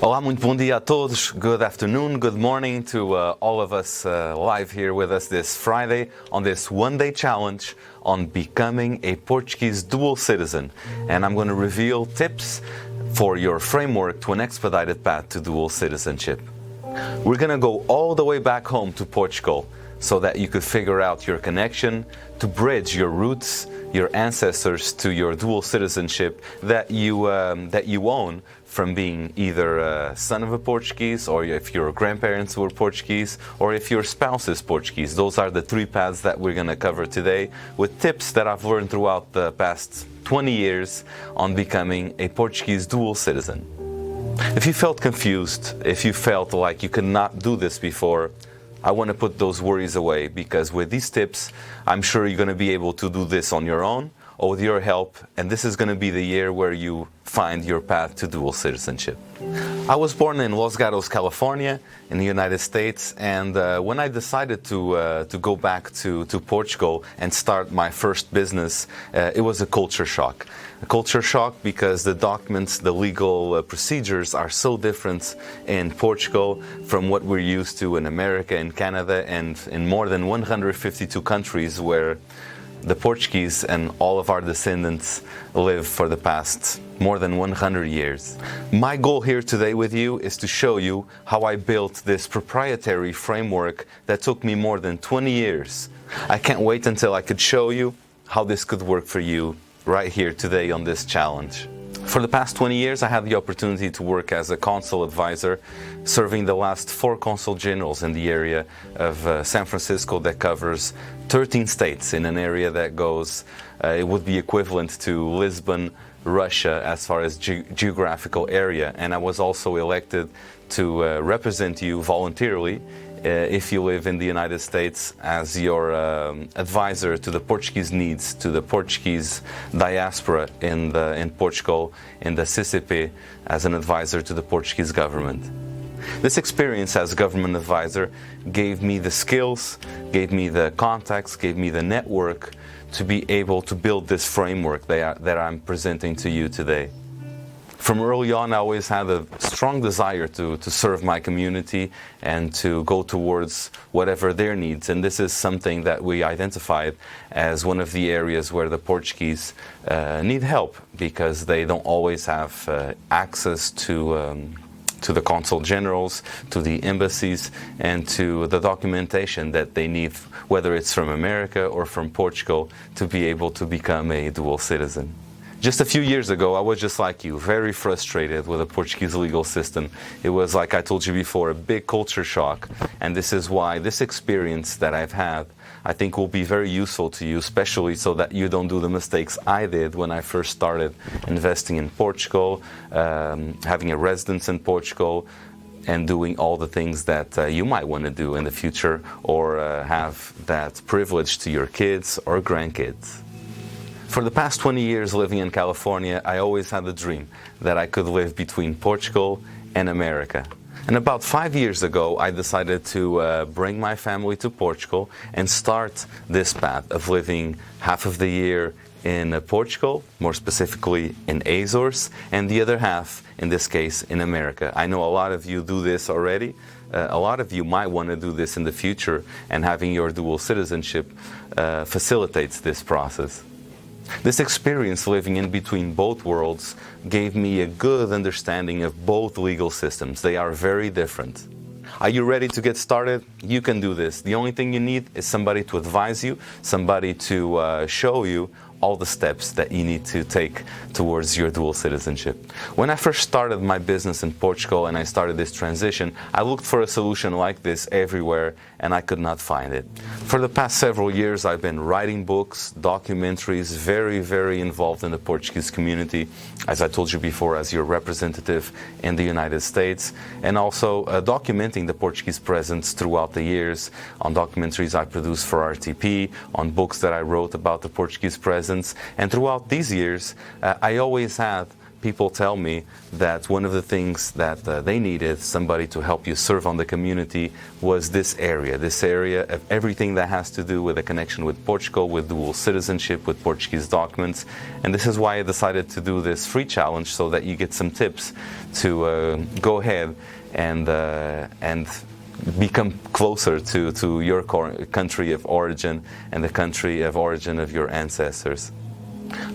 Olá, muito bom dia a todos. Good afternoon, good morning to all of us live here with us this Friday on this one-day challenge on becoming a Portuguese dual citizen. And I'm going to reveal tips for your framework to an expedited path to dual citizenship. We're going to go all the way back home to Portugal so that you could figure out your connection to bridge your roots, your ancestors to your dual citizenship that you own from being either a son of a Portuguese, or if your grandparents were Portuguese, or if your spouse is Portuguese. Those are the three paths that we're going to cover today, with tips that I've learned throughout the past 20 years on becoming a Portuguese dual citizen. If you felt confused, if you felt like you could not do this before, I want to put those worries away, because with these tips, I'm sure you're going to be able to do this on your own or with your help, and this is going to be the year where you find your path to dual citizenship. I was born in Los Gatos, California, in the United States, and when I decided to go back to Portugal and start my first business, it was a culture shock. A culture shock because the documents, the legal procedures are so different in Portugal from what we're used to in America and Canada and in more than 152 countries where the Portuguese and all of our descendants live for the past more than 100 years. My goal here today with you is to show you how I built this proprietary framework that took me more than 20 years. I can't wait until I could show you how this could work for you right here today on this challenge. For the past 20 years, I had the opportunity to work as a consul advisor, serving the last 4 consul generals in the area of San Francisco that covers 13 states in an area that goes, it would be equivalent to Lisbon, Russia, as far as geographical area. And I was also elected to represent you voluntarily if you live in the United States as your advisor to the Portuguese needs, to the Portuguese diaspora in Portugal, in the CCP, as an advisor to the Portuguese government. This experience as government advisor gave me the skills, gave me the contacts, gave me the network to be able to build this framework that I'm presenting to you today. From early on, I always had a strong desire to serve my community and to go towards whatever their needs. And this is something that we identified as one of the areas where the Portuguese need help, because they don't always have access to the consul generals, to the embassies, and to the documentation that they need, whether it's from America or from Portugal, to be able to become a dual citizen. Just a few years ago, I was just like you, very frustrated with the Portuguese legal system. It was, like I told you before, a big culture shock. And this is why this experience that I've had, I think, will be very useful to you, especially so that you don't do the mistakes I did when I first started investing in Portugal, having a residence in Portugal, and doing all the things that you might want to do in the future, or have that privilege to your kids or grandkids. For the past 20 years living in California, I always had the dream that I could live between Portugal and America. And about 5 years ago, I decided to bring my family to Portugal and start this path of living half of the year in Portugal, more specifically in Azores, and the other half, in this case, in America. I know a lot of you do this already. A lot of you might want to do this in the future, and having your dual citizenship facilitates this process. This experience living in between both worlds gave me a good understanding of both legal systems. They are very different. Are you ready to get started? You can do this. The only thing you need is somebody to advise you, somebody to show you all the steps that you need to take towards your dual citizenship. When I first started my business in Portugal and I started this transition, I looked for a solution like this everywhere and I could not find it. For the past several years, I've been writing books, documentaries, very involved in the Portuguese community, as I told you before, as your representative in the United States, and also documenting the Portuguese presence throughout the years on documentaries I produced for RTP, on books that I wrote about the Portuguese presence. And throughout these years, I always had people tell me that one of the things that they needed somebody to help you serve on the community was this area of everything that has to do with a connection with Portugal, with dual citizenship, with Portuguese documents. And this is why I decided to do this free challenge, so that you get some tips to go ahead and become closer to your country of origin and the country of origin of your ancestors.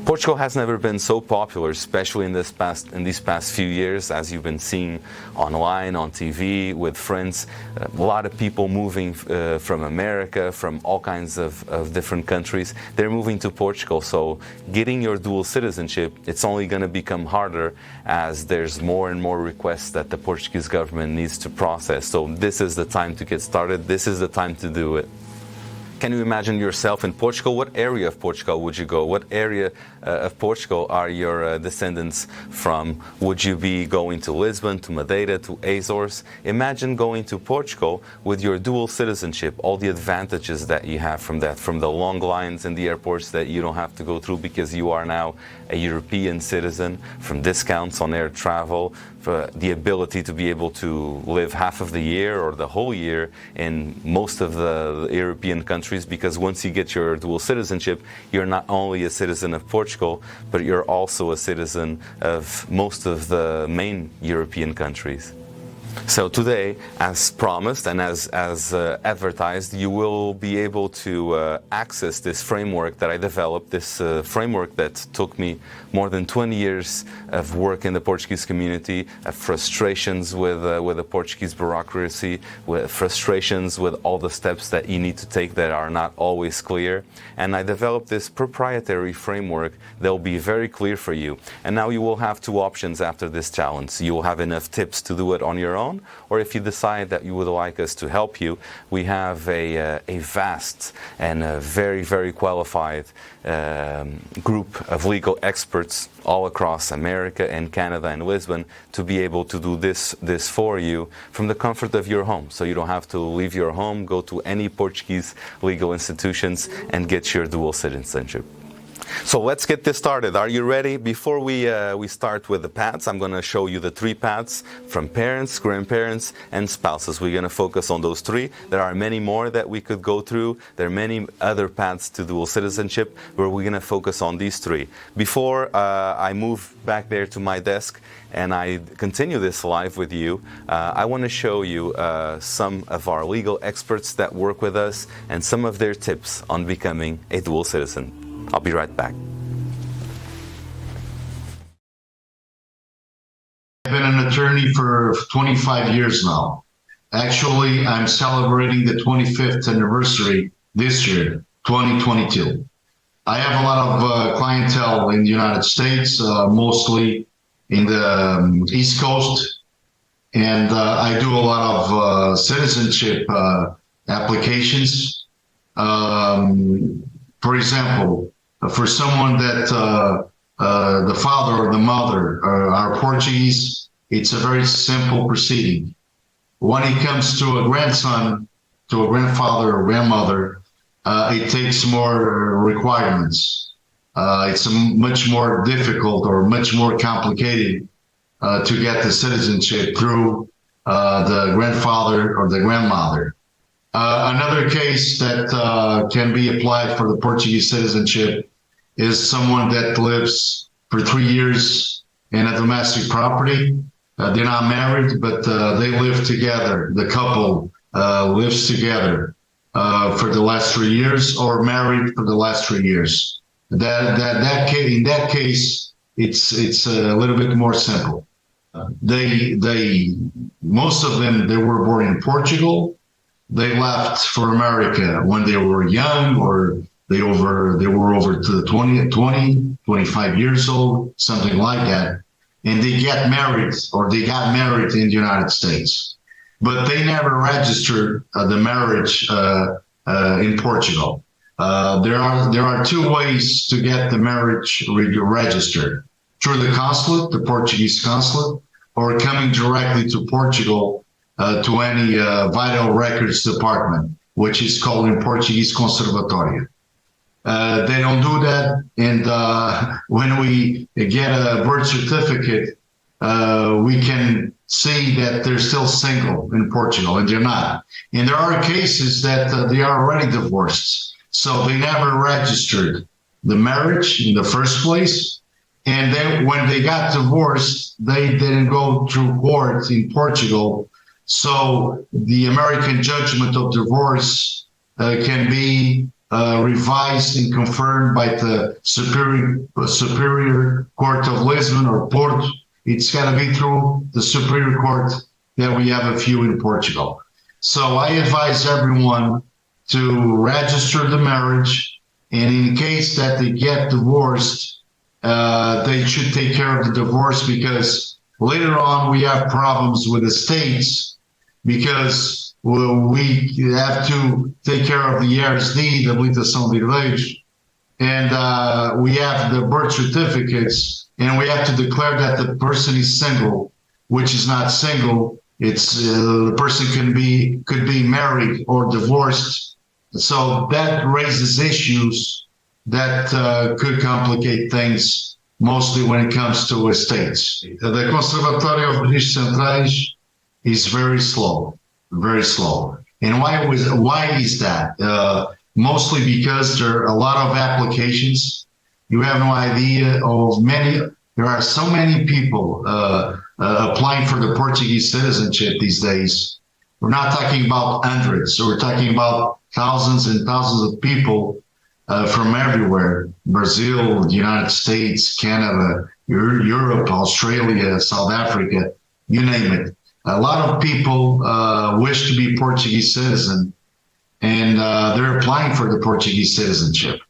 Portugal has never been so popular, especially in these past few years, as you've been seeing online, on TV, with friends. A lot of people moving from America, from all kinds of different countries. They're moving to Portugal, so getting your dual citizenship, it's only going to become harder as there's more and more requests that the Portuguese government needs to process. So this is the time to get started. This is the time to do it. Can you imagine yourself in Portugal? What area of Portugal would you go? What area of Portugal are your descendants from? Would you be going to Lisbon, to Madeira, to Azores? Imagine going to Portugal with your dual citizenship, all the advantages that you have from that, from the long lines in the airports that you don't have to go through because you are now a European citizen, from discounts on air travel, for the ability to be able to live half of the year or the whole year in most of the European countries, because once you get your dual citizenship, you're not only a citizen of Portugal, but you're also a citizen of most of the main European countries. So today, as promised and as advertised, you will be able to access this framework that I developed, this framework that took me more than 20 years of work in the Portuguese community, frustrations with the Portuguese bureaucracy, with frustrations with all the steps that you need to take that are not always clear. And I developed this proprietary framework that will be very clear for you. And now you will have two options after this challenge. You will have enough tips to do it on your own, or if you decide that you would like us to help you, we have a vast and a very, very qualified group of legal experts all across America and Canada and Lisbon to be able to do this for you from the comfort of your home. So you don't have to leave your home, go to any Portuguese legal institutions and get your dual citizenship. So let's get this started. Are you ready? Before we start with the paths, I'm going to show you the three paths from parents, grandparents, and spouses. We're going to focus on those three. There are many more that we could go through. There are many other paths to dual citizenship, but we're going to focus on these three. Before I move back there to my desk and I continue this live with you, I want to show you some of our legal experts that work with us and some of their tips on becoming a dual citizen. I'll be right back. I've been an attorney for 25 years now. Actually, I'm celebrating the 25th anniversary this year, 2022. I have a lot of clientele in the United States, mostly in the East Coast, and I do a lot of citizenship applications. For example, for someone that the father or the mother are Portuguese, it's a very simple proceeding. When it comes to a grandson, to a grandfather or grandmother, it takes more requirements. It's much more difficult or much more complicated to get the citizenship through the grandfather or the grandmother. Another case that can be applied for the Portuguese citizenship is someone that lives for 3 years in a domestic property. They're not married, but they live together. The couple lives together for the last 3 years, or married for the last 3 years. In that case, it's a little bit more simple. Most of them, they were born in Portugal. They left for America when they were young, or they were over to 25 years old, something like that. And they got married in the United States. But they never registered the marriage in Portugal. There are two ways to get the marriage registered: through the consulate, the Portuguese consulate, or coming directly to Portugal to any vital records department, which is called in Portuguese conservatório. They don't do that. And when we get a birth certificate, we can see that they're still single in Portugal, and they're not. And there are cases that they are already divorced, so they never registered the marriage in the first place. And then when they got divorced, they didn't go through court in Portugal. So the American judgment of divorce can be revised and confirmed by the Superior Court of Lisbon or Porto. It's got to be through the Superior Court that we have a few in Portugal. So I advise everyone to register the marriage, and in case that they get divorced, they should take care of the divorce, because later on we have problems with the states, because we have to take care of the RSD, the habilitação de direitos, and we have the birth certificates, and we have to declare that the person is single, which is not single. It's the person could be married or divorced. So that raises issues that could complicate things, mostly when it comes to estates. The Conservatório of Registros Centrais is very slow, very slow. And why is that? Mostly because there are a lot of applications. You have no idea of there are so many people applying for the Portuguese citizenship these days. We're not talking about hundreds, so we're talking about thousands and thousands of people from everywhere: Brazil, the United States, Canada, Europe, Australia, South Africa, you name it. A lot of people wish to be Portuguese citizen, and they're applying for the Portuguese citizenship.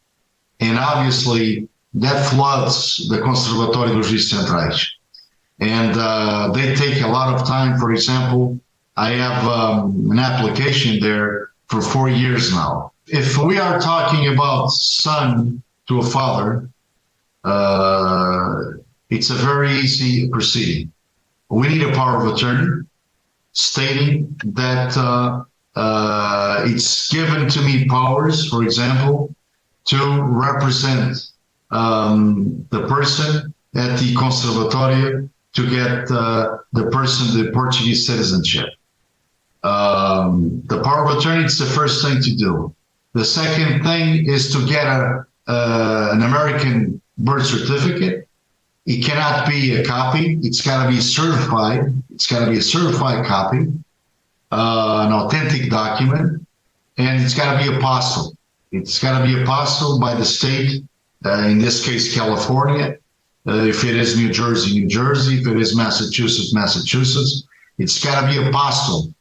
And obviously, that floods the Conservatório dos Registros Centrais. And they take a lot of time. For example, I have an application there for 4 years now. If we are talking about son to a father, it's a very easy proceeding. We need a power of attorney stating that it's given to me powers, for example, to represent the person at the Conservatório to get the person the Portuguese citizenship. The power of attorney is the first thing to do. The second thing is to get an American birth certificate. It cannot be a copy. It's got to be certified. It's got to be a certified copy, an authentic document, and it's got to be apostilled. It's got to be apostilled by the state, in this case, California. If it is New Jersey, New Jersey. If it is Massachusetts, Massachusetts. It's got to be apostilled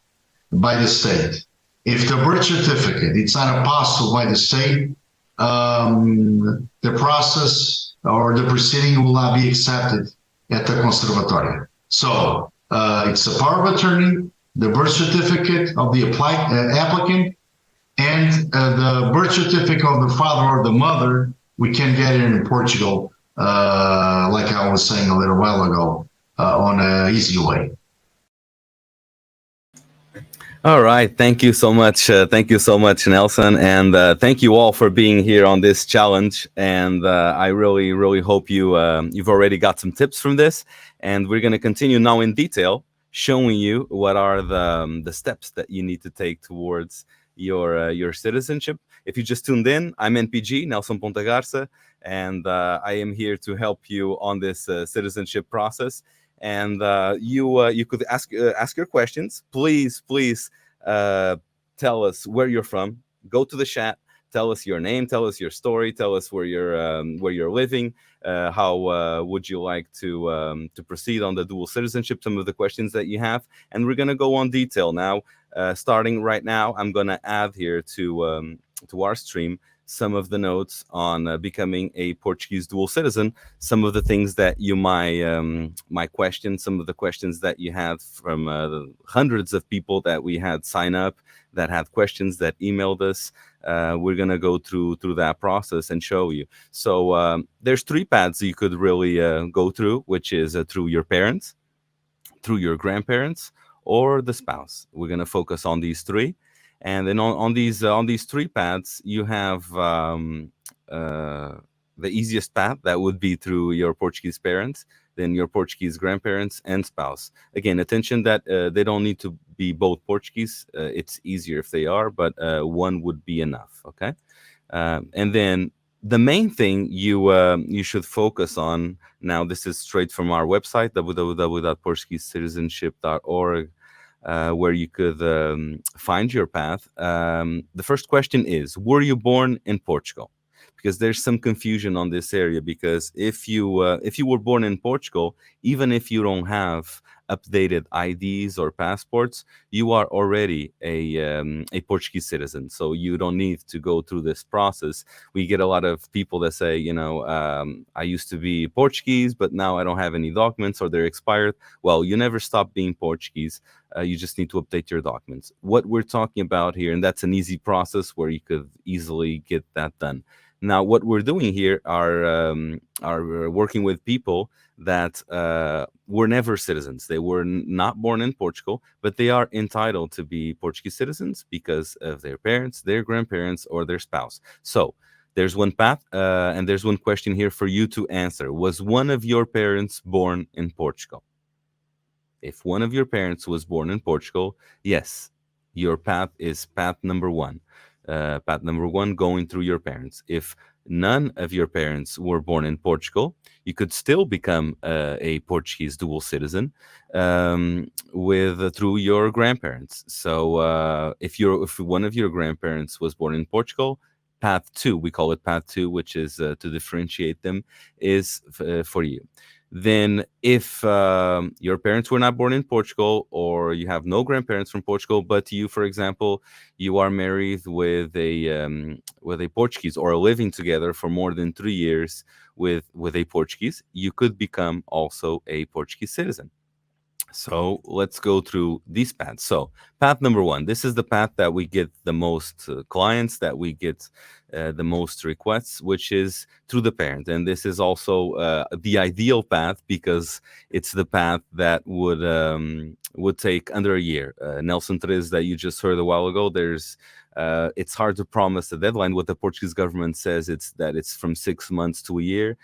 by the state. If the birth certificate it's not apostilled by the state, the process or the proceeding will not be accepted at the Conservatório. So it's the power of attorney, the birth certificate of the applicant, and the birth certificate of the father or the mother. We can get it in Portugal, like I was saying a little while ago, on an easy way. All right. Thank you so much. Thank you so much, Nelson. And thank you all for being here on this challenge. And I really, really hope you've already got some tips from this. And we're going to continue now in detail, showing you what are the steps that you need to take towards your citizenship. If you just tuned in, I'm NPG, Nelson Ponta Garça, and I am here to help you on this citizenship process. And you could ask your questions. Please tell us where you're from. Go to the chat. Tell us your name. Tell us your story. Tell us where you're living. How would you like to proceed on the dual citizenship? Some of the questions that you have, and we're gonna go on detail now. Starting right now, I'm gonna add here to our stream some of the notes on becoming a Portuguese dual citizen, some of the things that you might question, some of the questions that you had from the hundreds of people that we had sign up, that had questions, that emailed us. We're going to go through that process and show you. So there's 3 paths you could really go through, which is through your parents, through your grandparents, or the spouse. We're going to focus on these 3. And then on these 3 paths, you have the easiest path, that would be through your Portuguese parents, then your Portuguese grandparents and spouse. Again, attention that they don't need to be both Portuguese. It's easier if they are, but one would be enough. Okay, and then the main thing you should focus on now. This is straight from our website, www.portuguesecitizenship.org, where you could find your path. The first question is, were you born in Portugal? Because there's some confusion on this area. Because if you were born in Portugal, even if you don't have updated IDs or passports, you are already a Portuguese citizen. So you don't need to go through this process. We get a lot of people that say, I used to be Portuguese, but now I don't have any documents or they're expired. Well, you never stop being Portuguese. You just need to update your documents. What we're talking about here, and that's an easy process where you could easily get that done. Now, what we're doing here are working with people that were never citizens. They were not born in Portugal, but they are entitled to be Portuguese citizens because of their parents, their grandparents, or their spouse. So there's one path, and there's one question here for you to answer. Was one of your parents born in Portugal? If one of your parents was born in Portugal, yes, your path is path number one. Path number one, going through your parents. If none of your parents were born in Portugal, you could still become a Portuguese dual citizen with through your grandparents. So if one of your grandparents was born in Portugal, path two, we call it path two, which is to differentiate them, is for you. Then if your parents were not born in Portugal, or you have no grandparents from Portugal, but you, for example, you are married with a Portuguese, or are living together for more than 3 years with a Portuguese, you could become also a Portuguese citizen. So let's go through these paths. So path number one, this is the path that we get the most clients, that we get the most requests, which is through the parent. And this is also the ideal path, because it's the path that would take under a year. Nelson Tres, that you just heard a while ago, it's hard to promise a deadline. What the Portuguese government says, it's from 6 months to a year.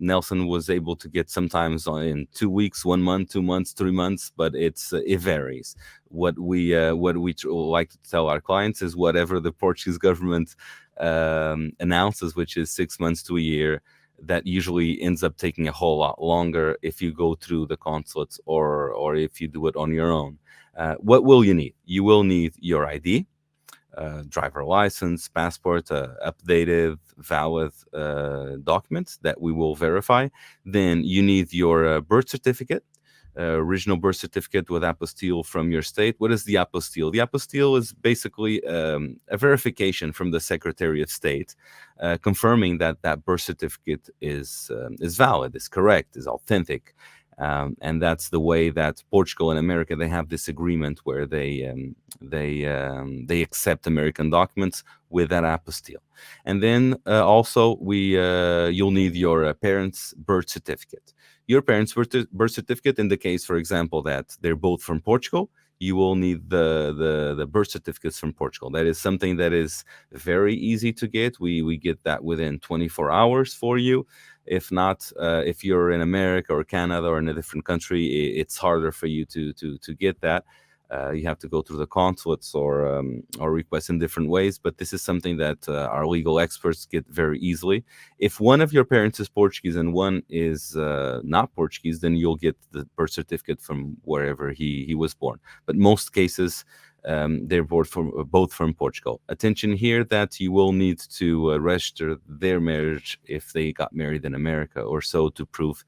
Nelson was able to get sometimes in 2 weeks, 1 month, 2 months, 3 months, but it varies. What we like to tell our clients is whatever the Portuguese government announces, which is 6 months to a year, that usually ends up taking a whole lot longer if you go through the consulates or if you do it on your own. What will you need? You will need your ID, driver license, passport, updated, valid documents that we will verify. Then you need your birth certificate, original birth certificate with apostille from your state. What is the apostille? The apostille is basically a verification from the Secretary of State, confirming that that birth certificate is valid, is correct, is authentic. And that's the way that Portugal and America, they have this agreement where they accept American documents with that apostille. And then also you'll need your parents' birth certificate. Your parents' birth certificate indicates, for example, that they're both from Portugal. You will need the birth certificates from Portugal. That is something that is very easy to get. We get that within 24 hours for you. If not, if you're in America or Canada or in a different country, it's harder for you to get that. You have to go through the consulates or request in different ways. But this is something that our legal experts get very easily. If one of your parents is Portuguese and one is not Portuguese, then you'll get the birth certificate from wherever he was born. But most cases, they're both from Portugal. Attention here that you will need to register their marriage if they got married in America or so, to prove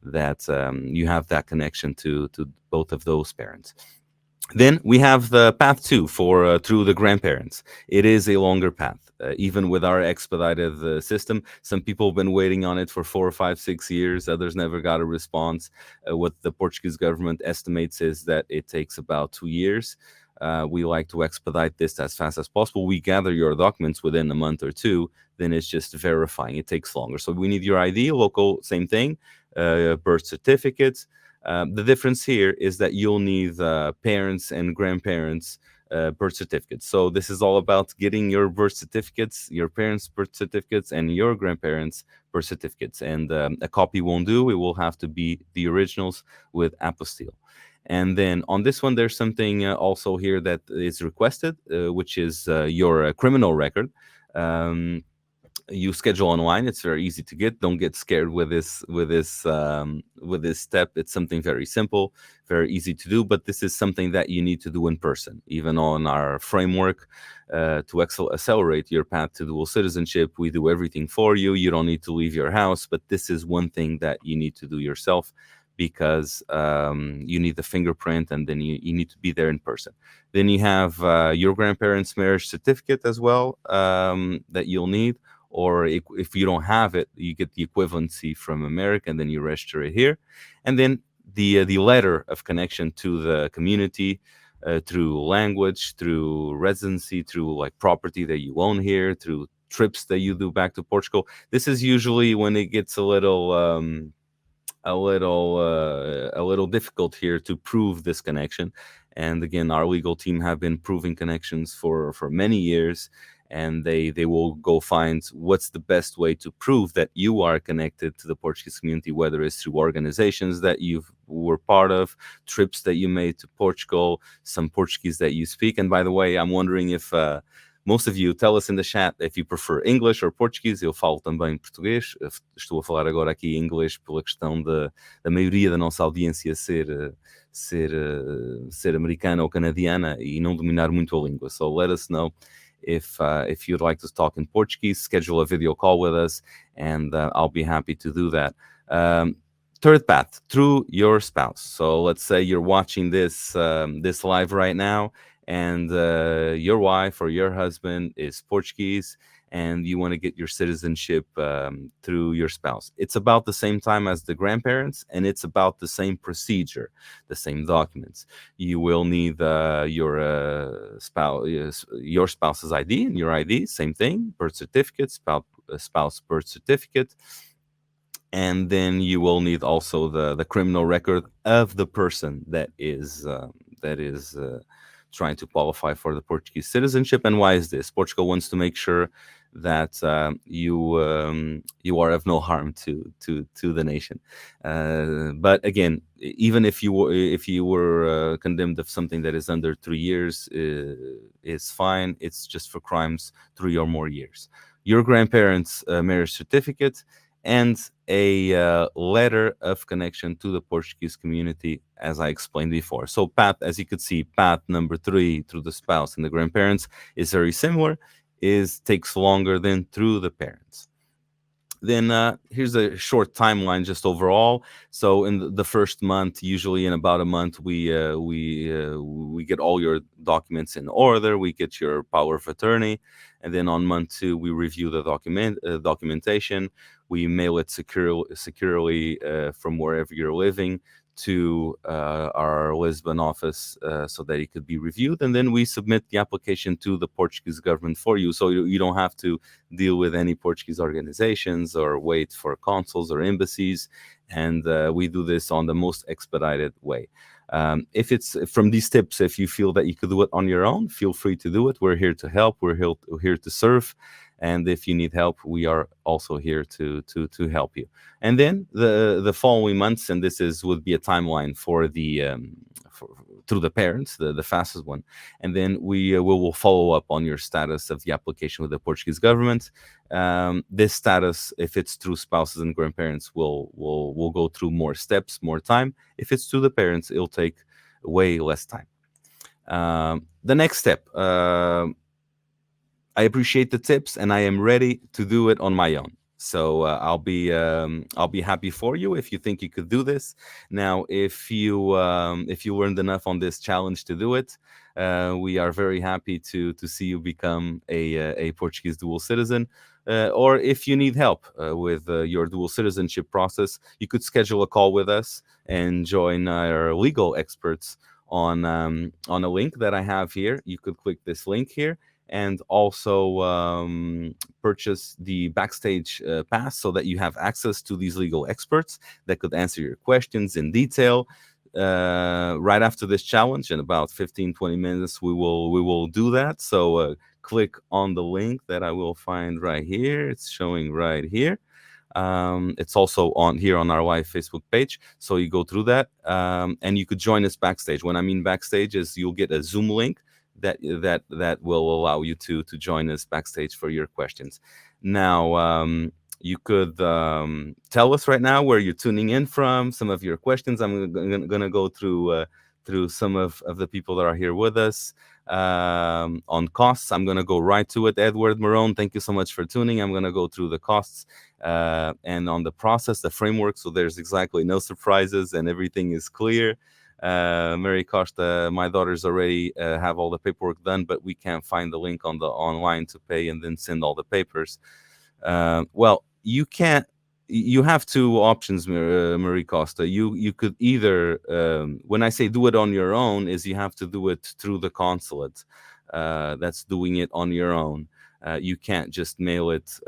that you have that connection to both of those parents. Then we have the path two for through the grandparents. It is a longer path. Even with our expedited system, some people have been waiting on it for 4, 5, 6 years. Others never got a response. What the Portuguese government estimates is that it takes about 2 years. We like to expedite this as fast as possible. We gather your documents within a month or two. Then it's just verifying. It takes longer. So we need your ID, local, same thing, birth certificates. The difference here is that you'll need parents and grandparents birth certificates. So this is all about getting your birth certificates, your parents' birth certificates, and your grandparents' birth certificates. And a copy won't do. It will have to be the originals with apostille. And then on this one, there's something also here that is requested, which is your criminal record. You schedule online. It's very easy to get. Don't get scared with this step. It's something very simple, very easy to do. But this is something that you need to do in person. Even on our framework to accelerate your path to dual citizenship, we do everything for you. You don't need to leave your house. But this is one thing that you need to do yourself, because you need the fingerprint, and then you need to be there in person. Then you have your grandparents' marriage certificate as well, that you'll need. Or if you don't have it, you get the equivalency from America, and then you register it here. And then the letter of connection to the community, through language, through residency, through like property that you own here, through trips that you do back to Portugal. This is usually when it gets a little difficult here to prove this connection. And again, our legal team have been proving connections for many years, and they will go find what's the best way to prove that you are connected to the Portuguese community, whether it's through organizations that you were part of, trips that you made to Portugal, some Portuguese that you speak. And by the way, I'm wondering if most of you tell us in the chat if you prefer English or Portuguese. Eu falo também português. Estou a falar agora aqui em inglês pela questão da maioria da nossa audiência ser americana ou canadiana e não dominar muito a língua. So let us know if you'd like to talk in Portuguese. Schedule a video call with us, and I'll be happy to do that. Third path, through your spouse. So let's say you're watching this live right now, and your wife or your husband is Portuguese, and you want to get your citizenship through your spouse. It's about the same time as the grandparents, and it's about the same procedure, the same documents. You will need your spouse's ID and your ID, same thing, birth certificate, spouse birth certificate. And then you will need also the criminal record of the person that is trying to qualify for the Portuguese citizenship. And why is this? Portugal wants to make sure that you are of no harm to the nation. But again, even if you were condemned of something that is under 3 years, is fine. It's just for crimes 3 or more years. Your grandparents' marriage certificate and a letter of connection to the Portuguese community, as I explained before. So path, as you could see, path number 3 through the spouse and the grandparents is very similar, takes longer than through the parents. Then here's a short timeline just overall. So in the first month, usually in about a month, we get all your documents in order. We get your power of attorney, and then on month 2, we review the documentation. We mail it securely from wherever you're living to our Lisbon office so that it could be reviewed, and then we submit the application to the Portuguese government for you, so you don't have to deal with any Portuguese organizations or wait for consuls or embassies, and we do this on the most expedited way. If it's from these tips, if you feel that you could do it on your own, feel free to do it. We're here to help. We're here to serve. And if you need help, we are also here to help you. And then the following months, and this would be a timeline for through the parents, the fastest one. And then we will follow up on your status of the application with the Portuguese government. This status, if it's through spouses and grandparents, will go through more steps, more time. If it's through the parents, it'll take way less time. The next step. I appreciate the tips, and I am ready to do it on my own. So I'll be happy for you if you think you could do this. Now, if you learned enough on this challenge to do it, we are very happy to see you become a Portuguese dual citizen. Or if you need help with your dual citizenship process, you could schedule a call with us and join our legal experts on a link that I have here. You could click this link here and also purchase the backstage pass so that you have access to these legal experts that could answer your questions in detail, right after this challenge in about 15-20 minutes we will do that. So click on the link that I will find right here. It's showing right here. It's also on here on our live Facebook page. So you go through that, and you could join us backstage. When I mean backstage is you'll get a Zoom link that will allow you to join us backstage for your questions. Now, you could tell us right now where you're tuning in from, some of your questions. I'm gonna go through some of the people that are here with us. On costs, I'm gonna go right to it. Edward Marone, thank you so much for tuning. I'm gonna go through the costs and on the process, the framework. So there's exactly no surprises and everything is clear. Mary Costa, my daughters already have all the paperwork done, but we can't find the link on the online to pay and then send all the papers. Well, you can't. You have two options, Marie Costa. You could either, when I say do it on your own, is you have to do it through the consulate. That's doing it on your own. You can't just mail it.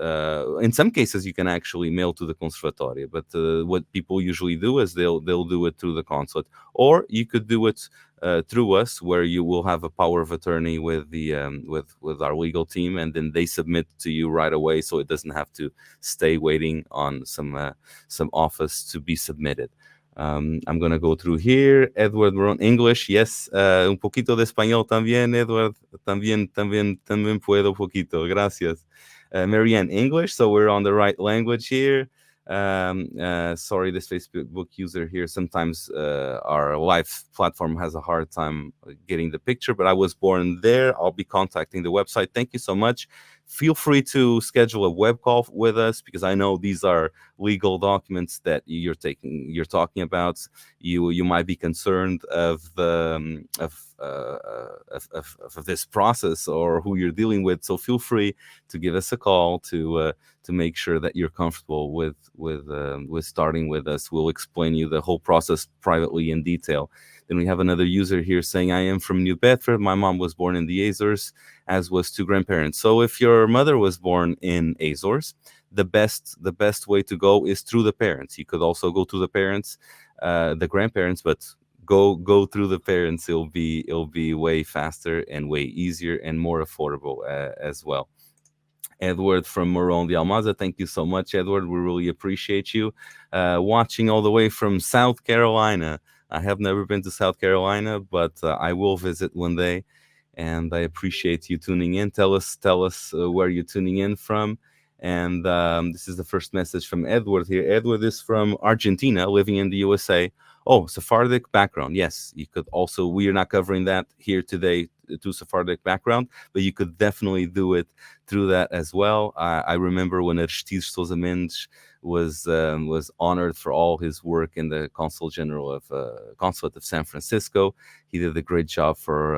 In some cases, you can actually mail to the conservatoria, but what people usually do is they'll do it through the consulate, or you could do it through us, where you will have a power of attorney with the with our legal team, and then they submit to you right away, so it doesn't have to stay waiting on some office to be submitted. I'm going to go through here. Edward, we're on English. Yes, un poquito de español también, Edward. También puedo un poquito. Gracias. Marianne, English. So we're on the right language here. Sorry, this Facebook user here. Sometimes our live platform has a hard time getting the picture, but I was born there. I'll be contacting the website. Thank you so much. Feel free to schedule a web call with us, because I know these are legal documents that you're talking about. You might be concerned of the of this process or who you're dealing with. So feel free to give us a call to make sure that you're comfortable with starting with us. We'll explain you the whole process privately in detail. Then we have another user here saying, I am from New Bedford. My mom was born in the Azores, as was two grandparents. So if your mother was born in Azores, the best way to go is through the parents. You could also go through the parents, the grandparents, but go through the parents. It'll be way faster and way easier and more affordable as well. Edward from Morón de Almaza, thank you so much, Edward. We really appreciate you watching all the way from South Carolina. I have never been to South Carolina, but I will visit one day, and I appreciate you tuning in. Tell us where you're tuning in from. And this is the first message from Edward here. Edward is from Argentina, living in the USA. Oh, Sephardic background. Yes, you could also, we are not covering that here today to Sephardic background, but you could definitely do it through that as well. I remember when Aristides Sousa Mendes was honored for all his work in the Consulate of San Francisco. He did a great job for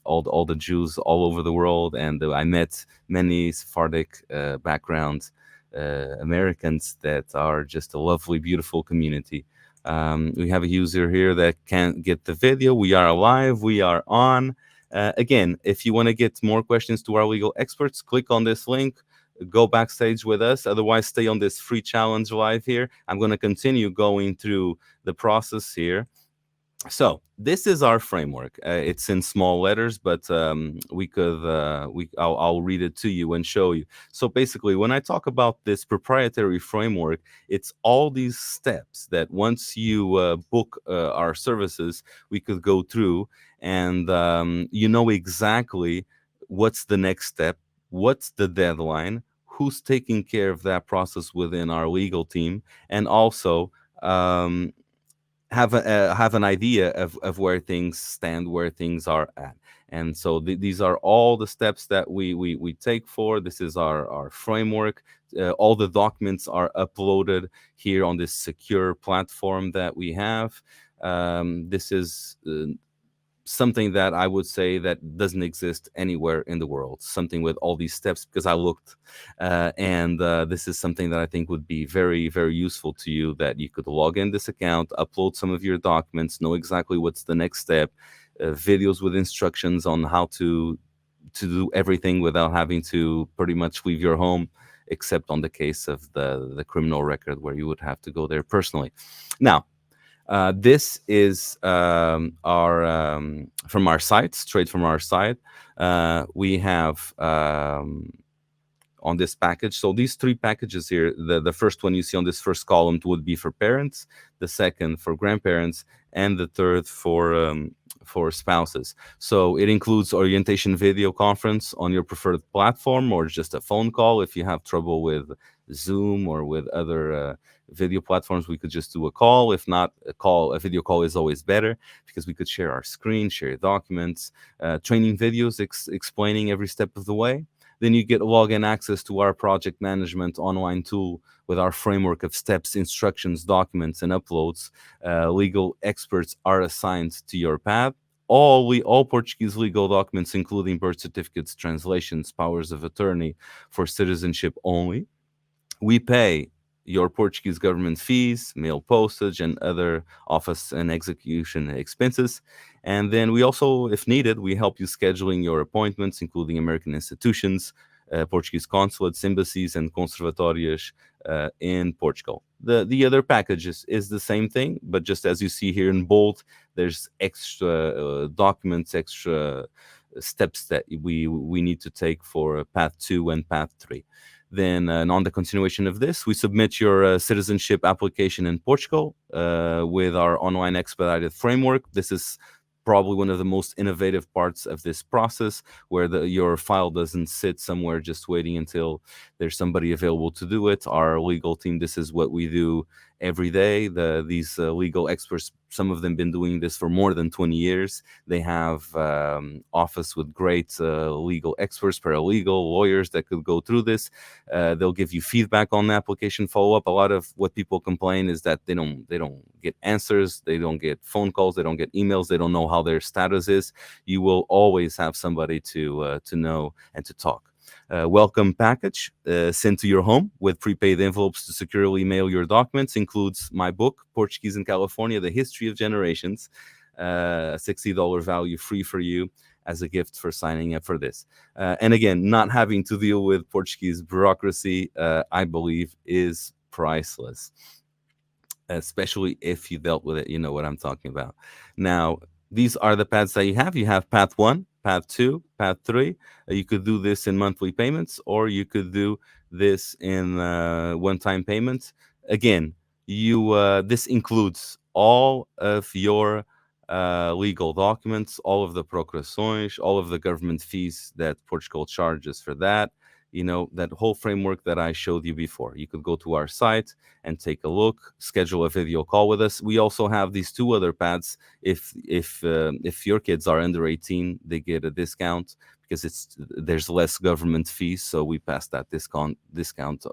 all the Jews all over the world, and I met many Sephardic background Americans that are just a lovely, beautiful community. We have a user here that can't get the video. We are live. We are on. Again, if you want to get more questions to our legal experts, click on this link. Go backstage with us. Otherwise, stay on this free challenge live here. I'm going to continue going through the process here. So this is our framework. It's in small letters, but I'll read it to you and show you. So basically, when I talk about this proprietary framework, it's all these steps that once you book our services, we could go through, and you know exactly what's the next step, what's the deadline, who's taking care of that process within our legal team, and also have an idea of where things stand, where things are at. And so these are all the steps that we take for. This is our framework. All the documents are uploaded here on this secure platform that we have. This is something that I would say that doesn't exist anywhere in the world, something with all these steps, because I looked, and this is something that I think would be very, very useful to you, that you could log in this account, upload some of your documents, know exactly what's the next step, videos with instructions on how to do everything without having to pretty much leave your home, except on the case of the criminal record, where you would have to go there personally. Now, This is our from our site, straight from our site. We have on this package. So these three packages here, the first one you see on this first column would be for parents, the second for grandparents, and the third for spouses. So it includes orientation video conference on your preferred platform, or just a phone call. If you have trouble with Zoom or with other video platforms, we could just do a call. If not, a video call is always better, because we could share our screen, share documents, training videos explaining every step of the way. Then you get login access to our project management online tool with our framework of steps, instructions, documents, and uploads. Legal experts are assigned to your path. All Portuguese legal documents, including birth certificates, translations, powers of attorney for citizenship only. We pay your Portuguese government fees, mail postage, and other office and execution expenses. And then we also, if needed, we help you scheduling your appointments, including American institutions, Portuguese consulates, embassies, and conservatorias in Portugal. The other package is the same thing, but just as you see here in bold, there's extra documents, extra steps that we need to take for path 2 and path 3. Then on the continuation of this, we submit your citizenship application in Portugal with our online expedited framework. This is probably one of the most innovative parts of this process, where your file doesn't sit somewhere just waiting until there's somebody available to do it. Our legal team, this is what we do every day. These legal experts, some of them been doing this for more than 20 years. They have office with great legal experts, paralegal, lawyers that could go through this. They'll give you feedback on the application follow-up. A lot of what people complain is that they don't get answers, they don't get phone calls, they don't get emails, they don't know how their status is. You will always have somebody to know and to talk. Welcome package sent to your home with prepaid envelopes to securely mail your documents includes my book, Portuguese in California, The History of Generations, a $60 value free for you as a gift for signing up for this. And again, not having to deal with Portuguese bureaucracy, I believe, is priceless. Especially if you dealt with it, you know what I'm talking about. Now, these are the paths that you have. You have path 1, path 2, path 3. You could do this in monthly payments, or you could do this in one-time payments. Again, this includes all of your legal documents, all of the procurações, all of the government fees that Portugal charges for that. You know, that whole framework that I showed you before. You could go to our site and take a look, schedule a video call with us. We also have these two other paths. If your kids are under 18, they get a discount because there's less government fees, so we pass that discount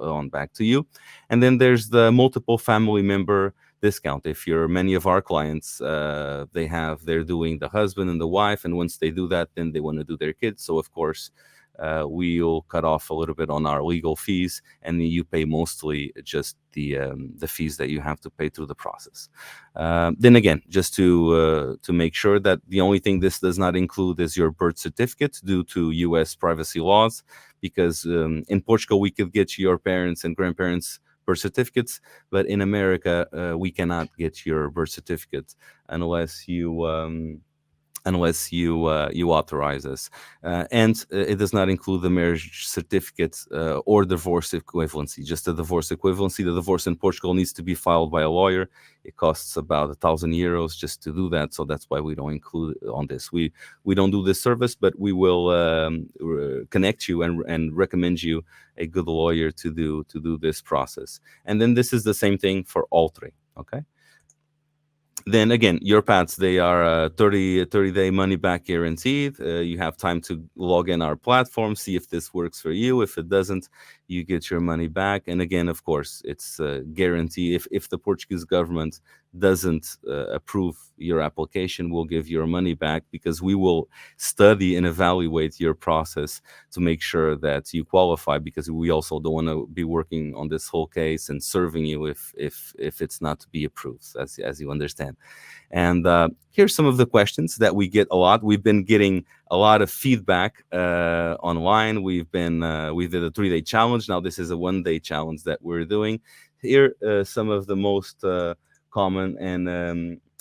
on back to you. And then there's the multiple family member discount. If you're many of our clients, they're doing the husband and the wife, and once they do that, then they want to do their kids. So of course, we'll cut off a little bit on our legal fees, and you pay mostly just the fees that you have to pay through the process. Then again, just to make sure that the only thing this does not include is your birth certificate due to U.S. privacy laws, because in Portugal we could get your parents and grandparents birth certificates, but in America we cannot get your birth certificate unless you authorize us. And it does not include the marriage certificate or divorce equivalency, just the divorce equivalency. The divorce in Portugal needs to be filed by a lawyer. It costs about €1,000 just to do that, so that's why we don't include it on this. We don't do this service, but we will connect you and recommend you a good lawyer to do this process. And then this is the same thing for all three, okay? Then again, your paths, they are 30-day money back guaranteed. You have time to log in our platform, see if this works for you. If it doesn't, you get your money back. And again, of course, it's a guarantee. If the Portuguese government doesn't approve your application, we'll give your money back, because we will study and evaluate your process to make sure that you qualify, because we also don't want to be working on this whole case and serving you if it's not to be approved, as you understand. And here's some of the questions that we get a lot. We've been getting a lot of feedback online. We did a 3-day challenge. Now this is a 1-day challenge that we're doing. Here some of the most common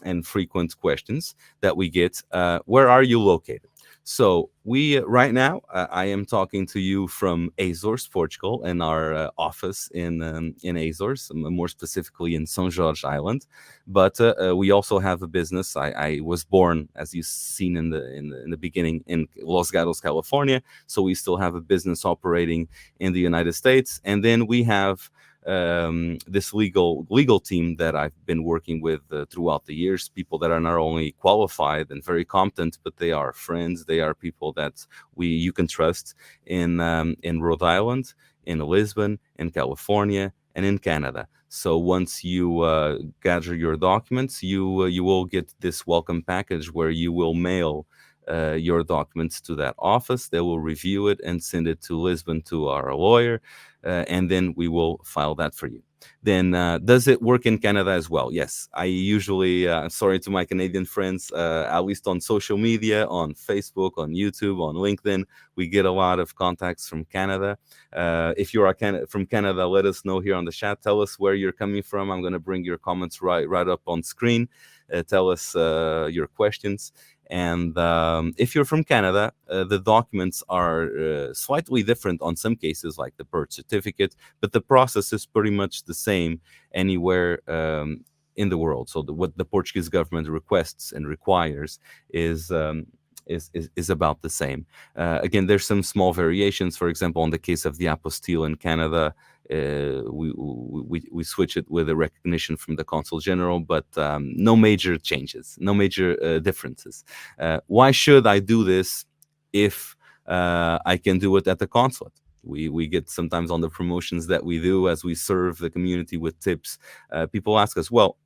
and frequent questions that we get. Where are you located? So we right now, I am talking to you from Azores, Portugal, in our office in Azores, more specifically in São Jorge Island. But we also have a business. I was born, as you've seen in the beginning, in Los Gatos, California. So we still have a business operating in the United States, and then we have this legal team that I've been working with throughout the years. People that are not only qualified and very competent, but they are friends. They are people that you can trust in Rhode Island, in Lisbon, in California, and in Canada. So once you gather your documents, you will get this welcome package where you will mail your documents to that office. They will review it and send it to Lisbon to our lawyer, and then we will file that for you. Then does it work in Canada as well? Yes, I usually, sorry to my Canadian friends, at least on social media, on Facebook, on YouTube, on LinkedIn, we get a lot of contacts from Canada. If you are from Canada, let us know here on the chat. Tell us where you're coming from. I'm going to bring your comments right up on screen. Tell us your questions. And if you're from Canada, the documents are slightly different on some cases, like the birth certificate, but the process is pretty much the same anywhere in the world. So what the Portuguese government requests and requires is about the same. Again, there's some small variations. For example, in the case of the apostille in Canada, we switch it with a recognition from the consul general, but no major changes, no major differences. Why should I do this if I can do it at the consulate? We get sometimes on the promotions that we do as we serve the community with tips. People ask us, well,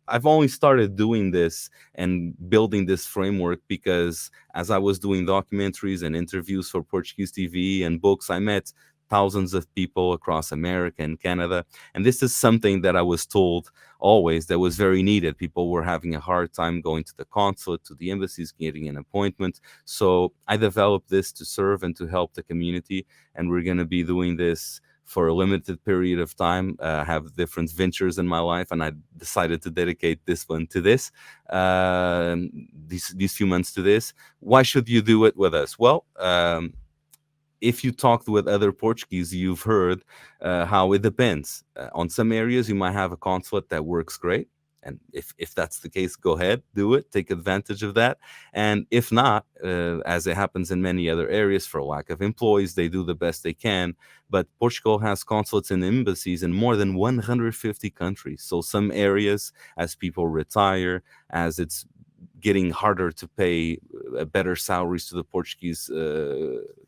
I've only started doing this and building this framework because as I was doing documentaries and interviews for Portuguese TV and books, I met thousands of people across America and Canada. And this is something that I was told always that was very needed. People were having a hard time going to the consulate, to the embassies, getting an appointment. So I developed this to serve and to help the community. And we're going to be doing this for a limited period of time. I have different ventures in my life, and I decided to dedicate this one to this, these few months to this. Why should you do it with us? Well, if you talked with other Portuguese, you've heard how it depends. On some areas, you might have a consulate that works great. And if that's the case, go ahead, do it, take advantage of that. And if not, as it happens in many other areas, for lack of employees, they do the best they can. But Portugal has consulates and embassies in more than 150 countries. So some areas, as people retire, as it's getting harder to pay better salaries to the Portuguese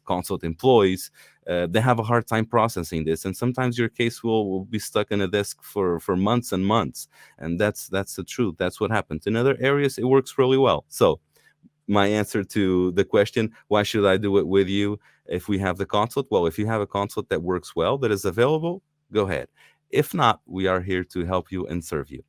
consulate employees, they have a hard time processing this. And sometimes your case will be stuck in a desk for months and months. And that's the truth. That's what happens. In other areas, it works really well. So my answer to the question, why should I do it with you if we have the consulate? Well, if you have a consulate that works well, that is available, go ahead. If not, we are here to help you and serve you.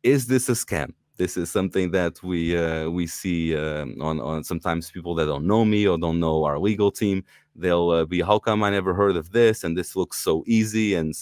Is this a scam? This is something that we see on sometimes people that don't know me or don't know our legal team. They'll be, how come I never heard of this? And this looks so easy. And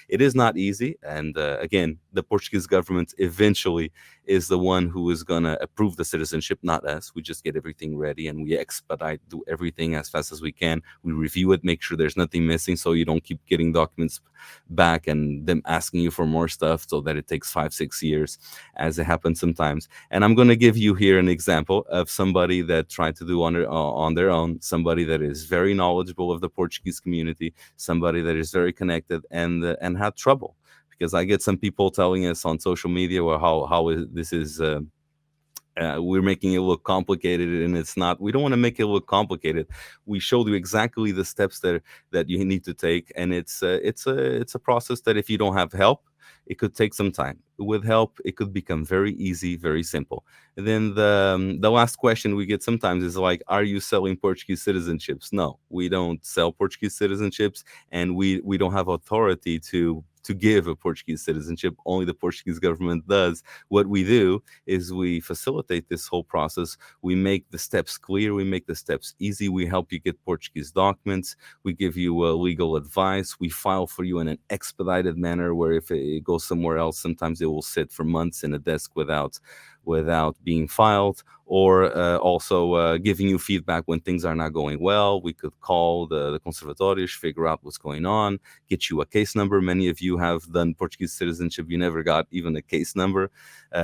it is not easy. And again, the Portuguese government eventually is the one who is going to approve the citizenship, not us. We just get everything ready and we expedite, do everything as fast as we can. We review it, make sure there's nothing missing so you don't keep getting documents back and them asking you for more stuff so that it takes 5-6 years, as it happens sometimes. And I'm going to give you here an example of somebody that tried to do on their own, somebody that is very knowledgeable of the Portuguese community, somebody that is very connected and had trouble. Because I get some people telling us on social media this is we're making it look complicated, and it's not. We don't want to make it look complicated. We showed you exactly the steps that you need to take, and it's a process that if you don't have help, it could take some time. With help, it could become very easy, very simple. And then the last question we get sometimes is like, are you selling Portuguese citizenships? No, we don't sell Portuguese citizenships, and we don't have authority to to give a Portuguese citizenship. Only the Portuguese government does. What we do is we facilitate this whole process. We make the steps clear. We make the steps easy. We help you get Portuguese documents. We give you legal advice. We file for you in an expedited manner, where if it goes somewhere else, sometimes it will sit for months in a desk without being filed, or also giving you feedback when things are not going well. We could call the conservatórios, figure out what's going on, get you a case number. Many of you have done Portuguese citizenship, you never got even a case number.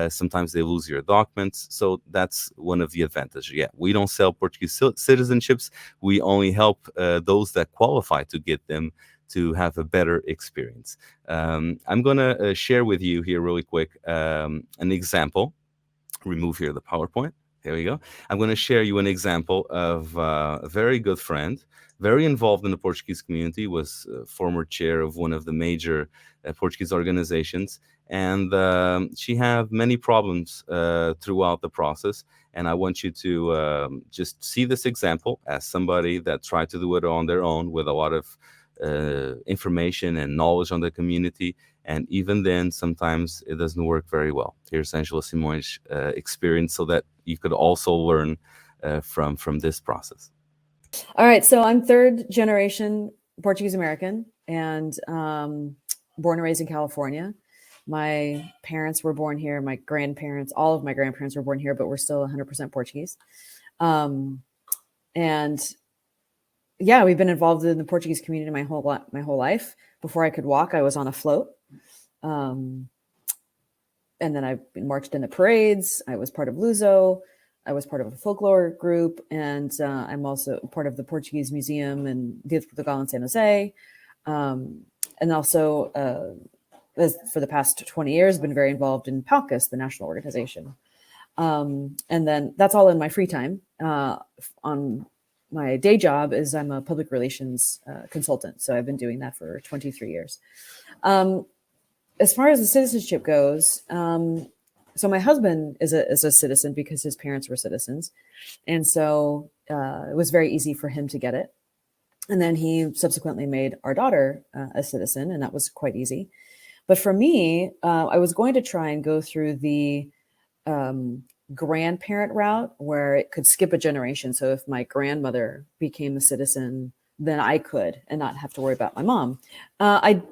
Sometimes they lose your documents. So that's one of the advantages. Yeah, we don't sell Portuguese citizenships. We only help those that qualify to get them to have a better experience. I'm going to share with you here really quick an example. Remove here the PowerPoint. There we go. I'm going to share you an example of a very good friend, very involved in the Portuguese community, was former chair of one of the major Portuguese organizations, and she had many problems throughout the process. And I want you to just see this example as somebody that tried to do it on their own with a lot of information and knowledge on the community. And even then, sometimes it doesn't work very well. Here's Angela Simões' experience, so that you could also learn from this process. All right, so I'm third generation Portuguese American, and born and raised in California. My parents were born here. My grandparents, all of my grandparents were born here, but we're still 100% Portuguese. And yeah, we've been involved in the Portuguese community my whole life. Before I could walk, I was on a float. And then I marched in the parades. I was part of Luso. I was part of a folklore group, and I'm also part of the Portuguese Museum in Dia de Portugal in San Jose. And also, for the past 20 years, been very involved in PALCUS, the national organization. And then that's all in my free time. On my day job is I'm a public relations consultant. So I've been doing that for 23 years. As far as the citizenship goes, so my husband is a citizen because his parents were citizens. And so it was very easy for him to get it. And then he subsequently made our daughter a citizen, and that was quite easy. But for me, I was going to try and go through the grandparent route where it could skip a generation. So if my grandmother became a citizen, then I could and not have to worry about my mom.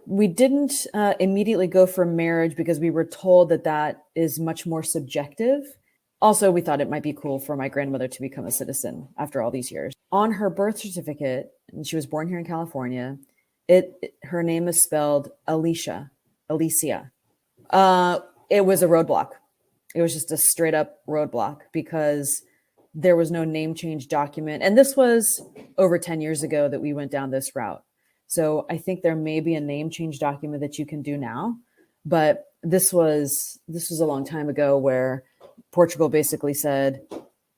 We didn't immediately go for marriage because we were told that is much more subjective. Also, we thought it might be cool for my grandmother to become a citizen after all these years. On her birth certificate, and she was born here in California, her name is spelled Alicia. It was a roadblock. It was just a straight up roadblock because there was no name change document. And this was over 10 years ago that we went down this route. So I think there may be a name change document that you can do now, but this was a long time ago where Portugal basically said,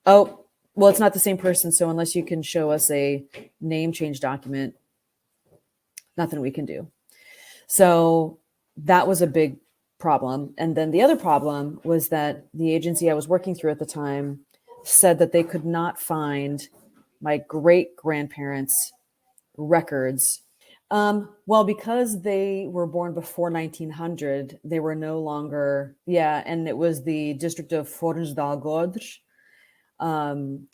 oh, well, it's not the same person. So unless you can show us a name change document, nothing we can do. So that was a big problem. And then the other problem was that the agency I was working through at the time said that they could not find my great grandparents' records. Well, because they were born before 1900, they were no longer, and it was the district of Fornos de Algodres. And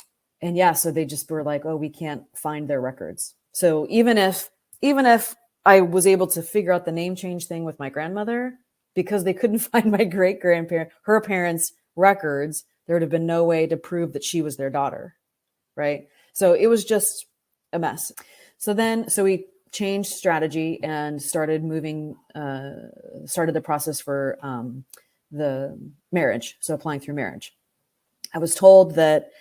so they just were like, oh, we can't find their records. So even if I was able to figure out the name change thing with my grandmother, because they couldn't find my great grandparent, her parents' records, there would have been no way to prove that she was their daughter, right? So it was just a mess. So we changed strategy and started the process for the marriage. So applying through marriage. I was told that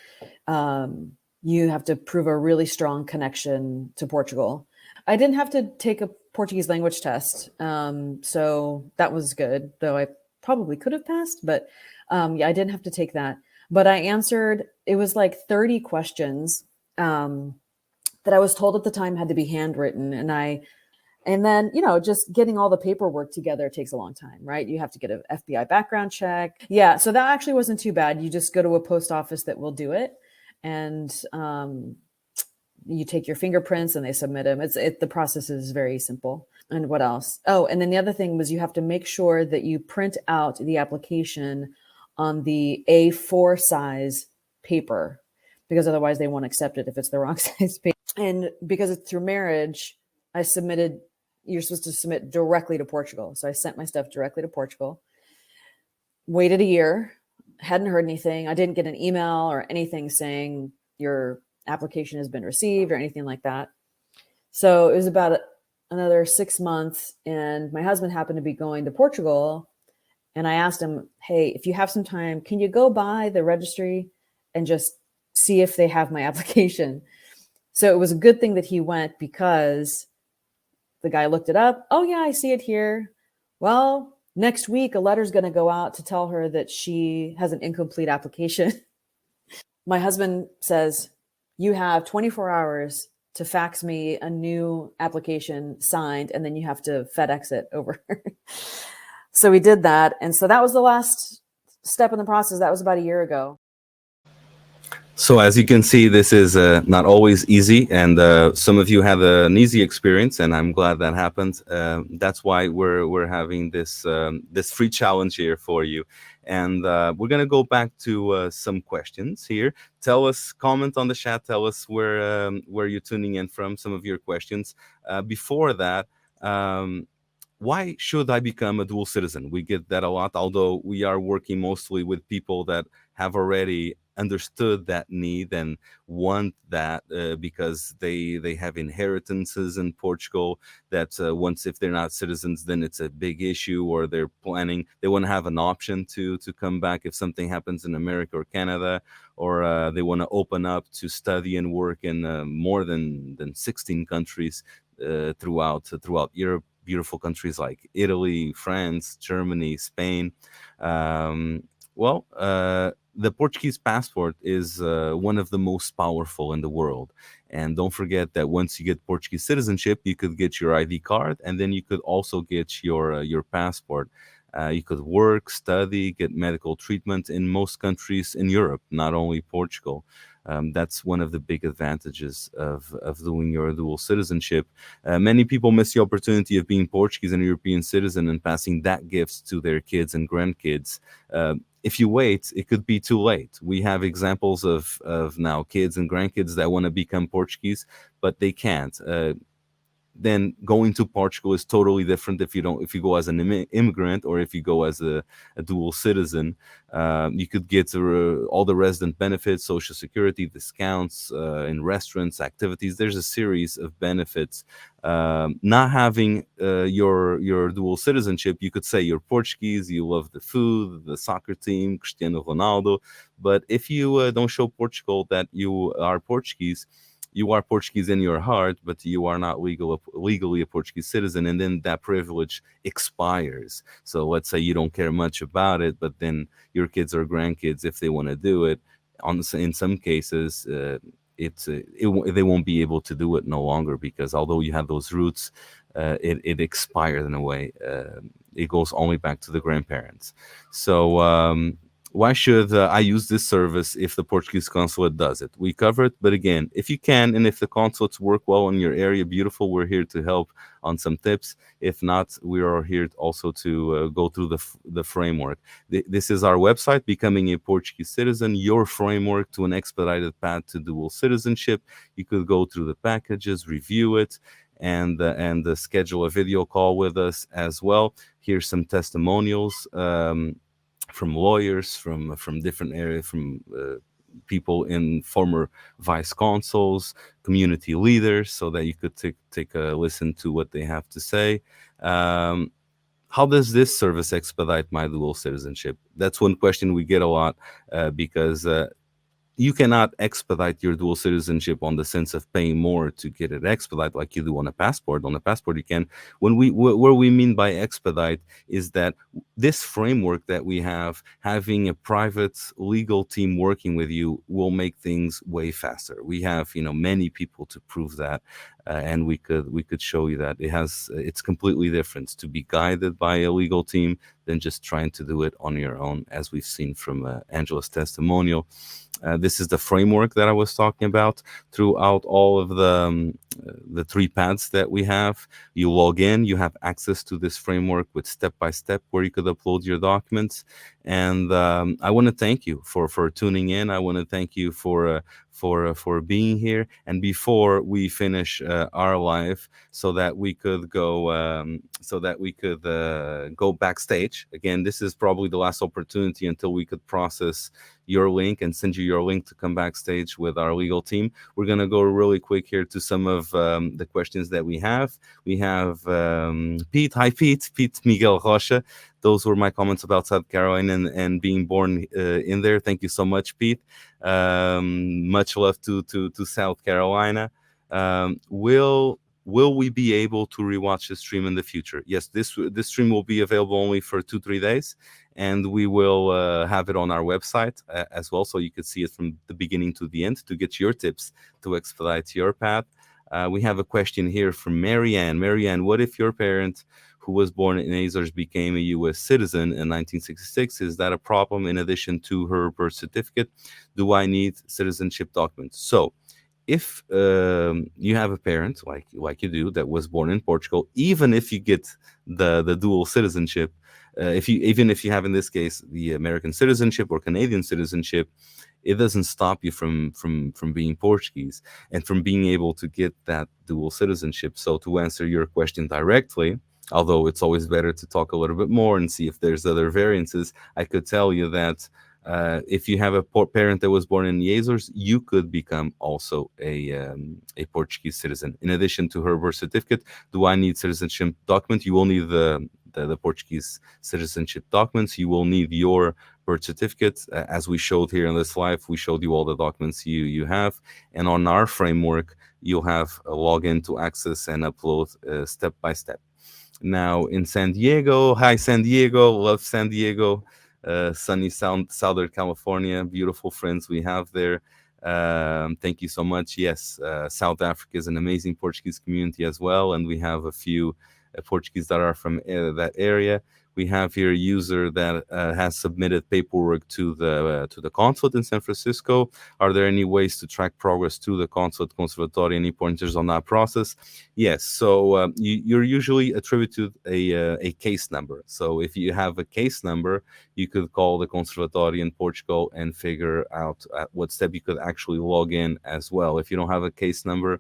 you have to prove a really strong connection to Portugal. I didn't have to take a Portuguese language test. So that was good, though I probably could have passed, but I didn't have to take that. But I answered, it was like 30 questions that I was told at the time had to be handwritten. And then, just getting all the paperwork together takes a long time, right? You have to get an FBI background check. Yeah, so that actually wasn't too bad. You just go to a post office that will do it. And you take your fingerprints and they submit them. The process is very simple. And what else? Oh, and then the other thing was you have to make sure that you print out the application on the A4 size paper, because otherwise they won't accept it if it's the wrong size paper. And because it's through marriage, you're supposed to submit directly to Portugal. So I sent my stuff directly to Portugal, waited a year, hadn't heard anything. I didn't get an email or anything saying your application has been received or anything like that. So it was about another 6 months, and my husband happened to be going to Portugal, and I asked him, hey, if you have some time, can you go by the registry and just see if they have my application? So it was a good thing that he went, because the guy looked it up. Oh yeah, I see it here. Well, next week a letter's going to go out to tell her that she has an incomplete application. My husband says, you have 24 hours to fax me a new application signed, and then you have to FedEx it over. So we did that. And so that was the last step in the process. That was about a year ago. So as you can see, this is not always easy, and some of you had an easy experience, and I'm glad that happened. That's why we're having this free challenge here for you, and we're gonna go back to some questions here. Comment on the chat. Tell us where you're tuning in from. Some of your questions. Before that. Why should I become a dual citizen? We get that a lot, although we are working mostly with people that have already understood that need and want that because they have inheritances in Portugal that once, if they're not citizens, then it's a big issue, or they want to have an option to come back if something happens in America or Canada, or they want to open up to study and work in more than 16 countries throughout Europe. Beautiful countries like Italy, France, Germany, Spain. The Portuguese passport is one of the most powerful in the world. And don't forget that once you get Portuguese citizenship, you could get your ID card, and then you could also get your passport. You could work, study, get medical treatment in most countries in Europe, not only Portugal. That's one of the big advantages of doing your dual citizenship. Many people miss the opportunity of being Portuguese and European citizen and passing that gifts to their kids and grandkids. If you wait, it could be too late. We have examples of now kids and grandkids that want to become Portuguese, but they can't. Then going to Portugal is totally different if you go as an immigrant, or if you go as a dual citizen. You could get all the resident benefits, social security, discounts in restaurants, activities. There's a series of benefits. Not having your dual citizenship, you could say you're Portuguese, you love the food, the soccer team, Cristiano Ronaldo, but if you don't show Portugal that you are Portuguese, you are Portuguese in your heart, but you are not legally a Portuguese citizen, and then that privilege expires. So let's say you don't care much about it, but then your kids or grandkids, if they want to do it, in some cases, they won't be able to do it no longer, because although you have those roots, it expired in a way. It goes only back to the grandparents. So why should I use this service if the Portuguese consulate does it? We cover it, but again, if you can, and if the consulates work well in your area, beautiful, we're here to help on some tips. If not, we are here also to go through the framework. This is our website, Becoming a Portuguese Citizen, your framework to an expedited path to dual citizenship. You could go through the packages, review it, and schedule a video call with us as well. Here's some testimonials from lawyers, from different areas, from people in former vice consuls, community leaders, so that you could take a listen to what they have to say. How does this service expedite my dual citizenship? That's one question we get a lot, because you cannot expedite your dual citizenship on the sense of paying more to get it expedite like you do on a passport. On a passport, you can. What we mean by expedite is that this framework that we have, having a private legal team working with you, will make things way faster. We have, many people to prove that, and we could show you that it's completely different to be guided by a legal team than just trying to do it on your own, as we've seen from Angela's testimonial. This is the framework that I was talking about throughout all of the 3 paths that we have. You log in, you have access to this framework with step by step where you could upload your documents. And I want to thank you for tuning in. I want to thank you for being here. And before we finish our live, so that we could go backstage again. This is probably the last opportunity until we could process your link and send you your link to come backstage with our legal team. We're going to go really quick here to some of the questions that we have. We have Pete. Hi, Pete. Pete Miguel Rocha. Those were my comments about South Carolina and being born in there. Thank you so much, Pete. Much love to South Carolina. Will we be able to rewatch the stream in the future? Yes, this stream will be available only for 2-3 days, and we will have it on our website as well, so you could see it from the beginning to the end to get your tips to expedite your path. We have a question here from Marianne. Marianne, what if your parent who was born in Azores became a U.S. citizen in 1966? Is that a problem in addition to her birth certificate? Do I need citizenship documents? So, if you have a parent like you do that was born in Portugal, even if you get the dual citizenship, even if you have in this case the American citizenship or Canadian citizenship, it doesn't stop you from being Portuguese and from being able to get that dual citizenship. So to answer your question directly, although it's always better to talk a little bit more and see if there's other variances, I could tell you that if you have a parent that was born in the Azores, you could become also a Portuguese citizen. In addition to her birth certificate, do I need citizenship document? You will need the Portuguese citizenship documents. You will need your birth certificate. As we showed here in this live, we showed you all the documents you have. And on our framework, you'll have a login to access and upload step by step. Now in San Diego, hi San Diego, love San Diego. Sunny Southern California, beautiful friends we have there. Thank you so much. Yes, South Africa is an amazing Portuguese community as well, and we have a few Portuguese that are from that area. We have here a user that has submitted paperwork to the consulate in San Francisco. Are there any ways to track progress to the consulate, conservatory? Any pointers on that process? Yes. So you're usually attributed a case number. So if you have a case number, you could call the conservatory in Portugal and figure out at what step you could actually log in as well. If you don't have a case number,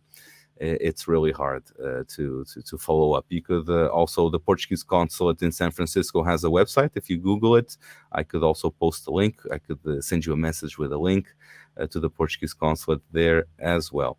it's really hard to follow up. You could also, the Portuguese consulate in San Francisco has a website. If you Google it, I could also post a link. I could send you a message with a link to the Portuguese consulate there as well.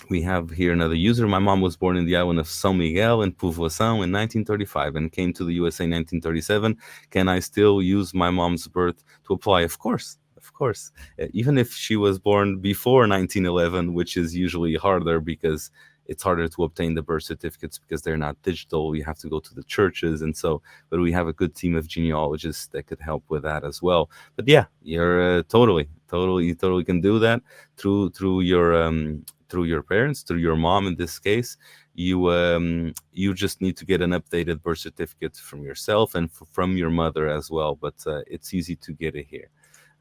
We have here another user. My mom was born in the island of São Miguel in Povoação in 1935 and came to the USA in 1937. Can I still use my mom's birth to apply? Of course. Of course, even if she was born before 1911, which is usually harder because it's harder to obtain the birth certificates because they're not digital. You have to go to the churches, and so. But we have a good team of genealogists that could help with that as well. But yeah, you're totally can do that through your parents, through your mom in this case. You just need to get an updated birth certificate from yourself and from your mother as well. But it's easy to get it here.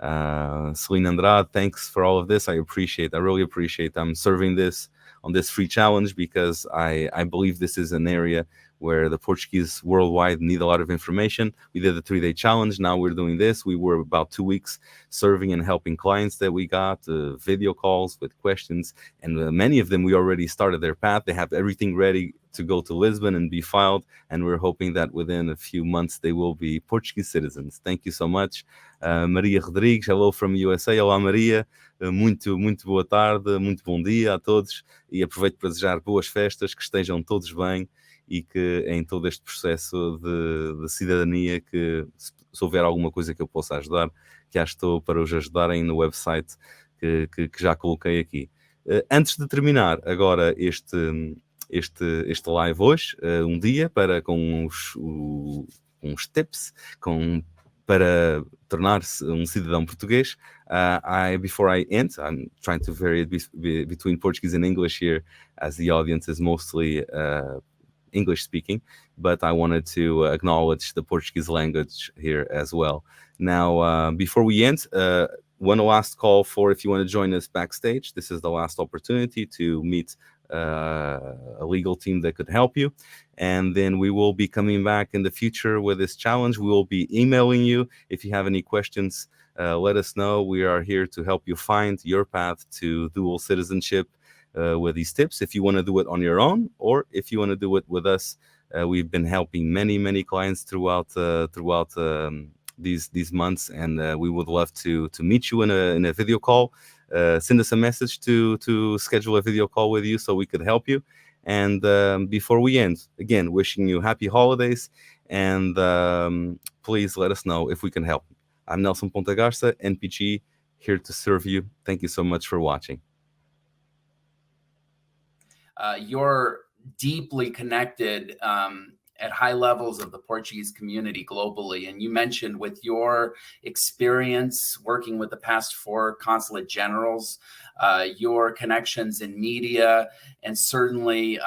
Celine Andrade, thanks for all of this. I really appreciate I'm serving this on this free challenge because I believe this is an area where the Portuguese worldwide need a lot of information. We did the 3-day challenge. Now we're doing this. We were about 2 weeks serving and helping clients that we got, video calls with questions. And many of them, we already started their path. They have everything ready to go to Lisbon and be filed. And we're hoping that within a few months, they will be Portuguese citizens. Thank you so much. Maria Rodrigues, hello from USA. Olá, Maria. Muito boa tarde, muito bom dia a todos. E aproveito para desejar boas festas, que estejam todos bem. E que em todo este processo de cidadania, que se houver alguma coisa que eu possa ajudar, que já estou para os ajudarem no website que já coloquei aqui. Antes de terminar agora este live hoje, um dia com uns tips, para tornar-se um cidadão português. Before I end, I'm trying to vary it between Portuguese and English here, as the audience is mostly English speaking, but I wanted to acknowledge the Portuguese language here as well. Now, before we end, one last call for if you want to join us backstage. This is the last opportunity to meet a legal team that could help you. And then we will be coming back in the future with this challenge. We will be emailing you. If you have any questions, let us know. We are here to help you find your path to dual citizenship with these tips. If you want to do it on your own, or if you want to do it with us, we've been helping many clients throughout these months, and we would love to meet you in a video call. Send us a message to schedule a video call with you so we could help you. And before we end, again, wishing you happy holidays, and please let us know if we can help. I'm Nelson Ponta Garça, NPG, here to serve you. Thank you so much for watching. You're deeply connected at high levels of the Portuguese community globally. And you mentioned with your experience working with the past 4 consulate generals, your connections in media, and certainly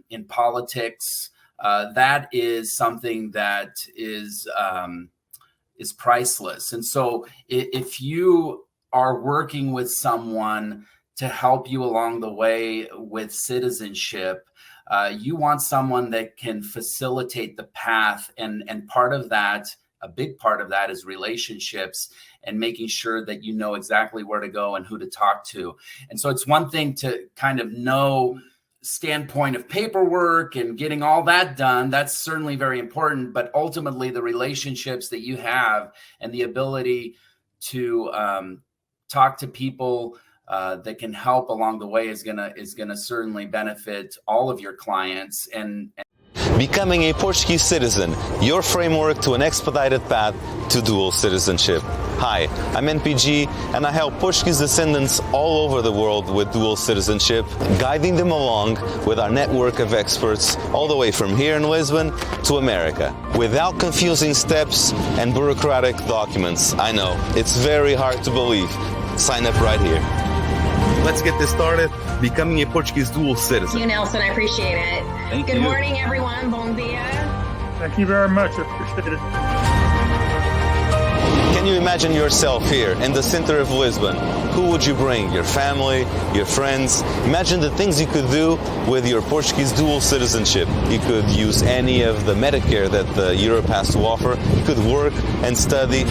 in politics, that is something that is priceless. And so if you are working with someone to help you along the way with citizenship, you want someone that can facilitate the path, and part of that, a big part of that, is relationships and making sure that you know exactly where to go and who to talk to. And so it's one thing to kind of know standpoint of paperwork and getting all that done. That's certainly very important, but ultimately the relationships that you have and the ability to talk to people that can help along the way is gonna certainly benefit all of your clients. And Becoming a Portuguese citizen, your framework to an expedited path to dual citizenship. Hi, I'm NPG, and I help Portuguese descendants all over the world with dual citizenship, guiding them along with our network of experts all the way from here in Lisbon to America, without confusing steps and bureaucratic documents. I know, it's very hard to believe. Sign up right here. Let's get this started. Becoming a Portuguese dual citizen. You, Nelson, I appreciate it. Thank Good you. morning, everyone. Bon dia. Thank you very much. I appreciate it. Can you imagine yourself here in the center of Lisbon? Who would you bring? Your family, your friends? Imagine the things you could do with your Portuguese dual citizenship. You could use any of the Medicare that Europe has to offer. You could work and study.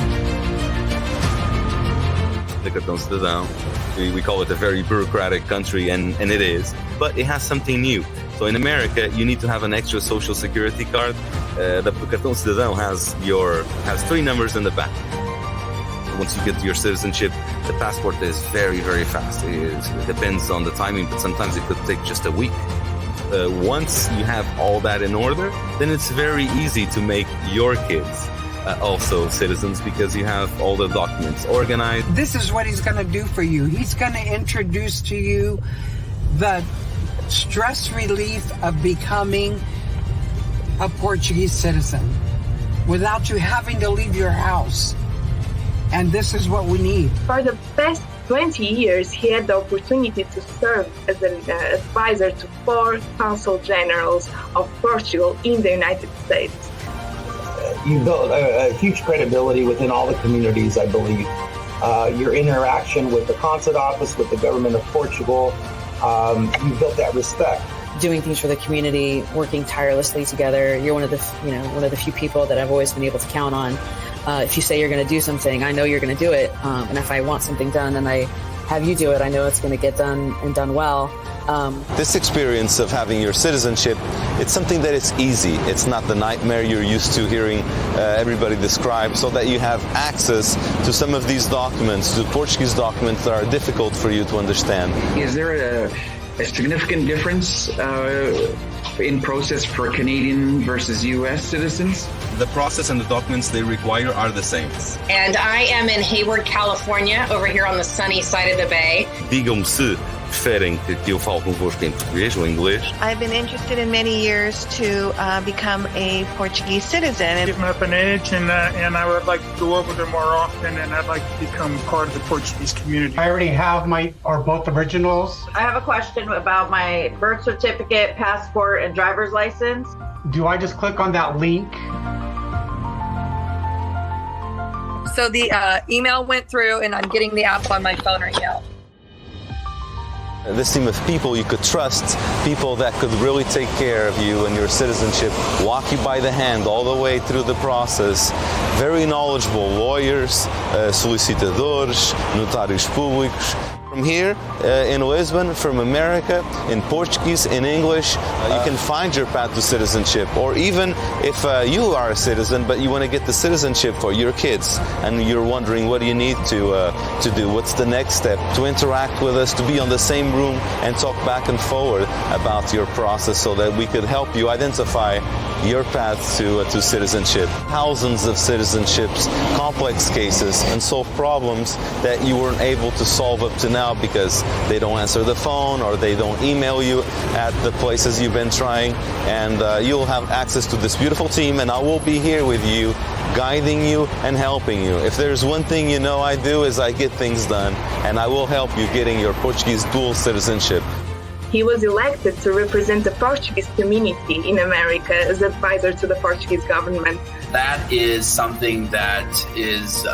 The cartão cidadão. We call it a very bureaucratic country, and it is, but it has something new. So in America, you need to have an extra social security card. The cartão cidadão has 3 numbers in the back. Once you get to your citizenship, the passport is very, very fast. It depends on the timing, but sometimes it could take just a week. Once you have all that in order, then it's very easy to make your kids also citizens, because you have all the documents organized. This is what he's going to do for you. He's going to introduce to you the stress relief of becoming a Portuguese citizen without you having to leave your house. And this is what we need. For the past 20 years, he had the opportunity to serve as an advisor to 4 consul generals of Portugal in the United States. You built a huge credibility within all the communities, I believe. Your interaction with the consulate office, with the government of Portugal, you built that respect. Doing things for the community, working tirelessly together. You're one of the few people that I've always been able to count on. If you say you're going to do something, I know you're going to do it. And if I want something done and I have you do it, I know it's going to get done and done well. This experience of having your citizenship, it's something that is easy. It's not the nightmare you're used to hearing everybody describe, so that you have access to some of these documents, to Portuguese documents that are difficult for you to understand. Is there a significant difference in process for Canadian versus U.S. citizens? The process and the documents they require are the same. And I am in Hayward, California, over here on the sunny side of the bay. Digam-me se preferem que eu fale convosco em português ou inglês. I've been interested in many years to become a Portuguese citizen. Getting up in age, and I would like to go over there more often, and I'd like to become part of the Portuguese community. I already have both originals. I have a question about my birth certificate, passport, and driver's license. Do I just click on that link? So the email went through, and I'm getting the app on my phone right now. This team of people you could trust, people that could really take care of you and your citizenship, walk you by the hand all the way through the process. Very knowledgeable lawyers, solicitadores, notários públicos. From here in Lisbon, from America, in Portuguese, in English, you can find your path to citizenship. Or even if you are a citizen, but you want to get the citizenship for your kids, and you're wondering what do you need to do, what's the next step, to interact with us, to be on the same room and talk back and forward about your process so that we could help you identify your path to citizenship. Thousands of citizenships, complex cases, and solve problems that you weren't able to solve up to now because they don't answer the phone or they don't email you at the places you've been trying. And you'll have access to this beautiful team, and I will be here with you, guiding you and helping you. If there's one thing you know I do is I get things done, and I will help you getting your Portuguese dual citizenship. He was elected to represent the Portuguese community in America as advisor to the Portuguese government. That is something that is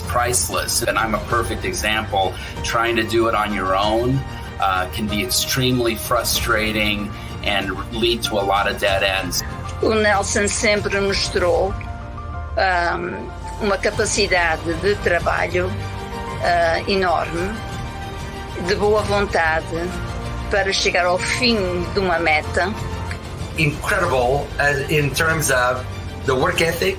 priceless, and I'm a perfect example. Trying to do it on your own can be extremely frustrating and lead to a lot of dead ends. O Nelson sempre mostrou uma capacidade de trabalho enorme, de boa vontade para chegar ao fim de uma meta. Incredible in terms of the work ethic.